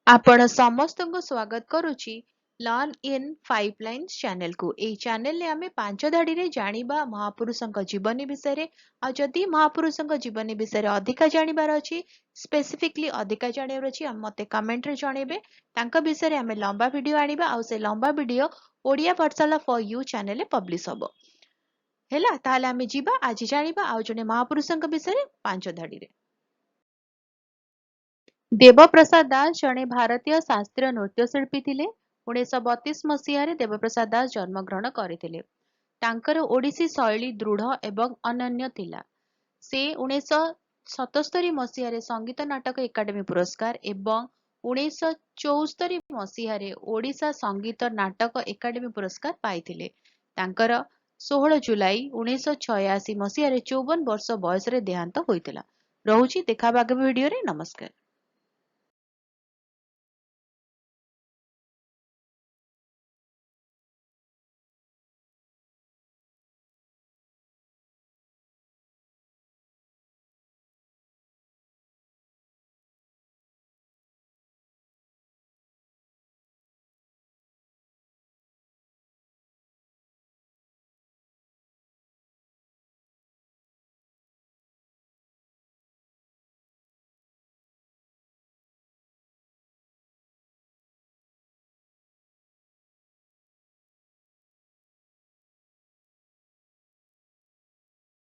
आपण ସମସ୍ତଙ୍କୁ ସ୍ୱାଗତ କରୁଛି ଲର୍ନ ଇନ୍ 5 ଲାଇନ୍ସ ଚ୍ୟାନେଲକୁ। ଏହି ଚ୍ୟାନେଲରେ ଆମେ 5 ଧାଡ଼ିରେ ଜାଣିବା ମହାପୁରୁଷଙ୍କ ଜୀବନୀ ବିଷୟରେ। ଆଉ ଯଦି ମହାପୁରୁଷଙ୍କ ଜୀବନୀ ବିଷୟରେ ଅଧିକା ଜାଣିବାର ଅଛି, ସ୍ପେସିଫିକଲି ଅଧିକା ଜାଣିବାର ଅଛି, ମୋତେ କମେଣ୍ଟରେ ଜଣେଇବେ। ତାଙ୍କ ବିଷୟରେ ଆମେ ଲମ୍ବା ଭିଡ଼ିଓ ଆଣିବା ଆଉ ସେ ଲମ୍ବା video Odia Pathshala for you ଚ୍ୟାନେଲରେ ପବ୍ଲିଶ ହବ। ହେଲା, ତାହେଲେ ଆମେ ଯିବା ଆଜି ଜାଣିବା ଆଉ ଜଣେ ମହାପୁରୁଷଙ୍କ ବିଷୟରେ 5 ଧାଡ଼ିରେ। ଦେବପ୍ରସାଦ ଦାସ ଜଣେ ଭାରତୀୟ ଶାସ୍ତ୍ରୀୟ ନୃତ୍ୟଶିଳ୍ପୀ ଥିଲେ। 1932 ମସିହାରେ ଦେବପ୍ରସାଦ ଦାସ ଜନ୍ମଗ୍ରହଣ କରିଥିଲେ। ତାଙ୍କର ଓଡ଼ିଶୀ ଶୈଳୀ ଦୃଢ଼ ଏବଂ ଅନନ୍ୟ ଥିଲା। ସେ 1977 ମସିହାରେ ସଙ୍ଗୀତ ନାଟକ ଏକାଡେମୀ ପୁରସ୍କାର ଏବଂ 1974 ମସିହାରେ ଓଡ଼ିଶା ସଙ୍ଗୀତ ନାଟକ ଏକାଡେମୀ ପୁରସ୍କାର ପାଇଥିଲେ। ତାଙ୍କର 16 ଜୁଲାଇ 1986 ମସିହାରେ 54 ବର୍ଷ ବୟସରେ ଦେହାନ୍ତ ହୋଇଥିଲା। ରହୁଛି, ଦେଖା ହବା ଆଗାମୀ ଭିଡ଼ିଓରେ। ନମସ୍କାର।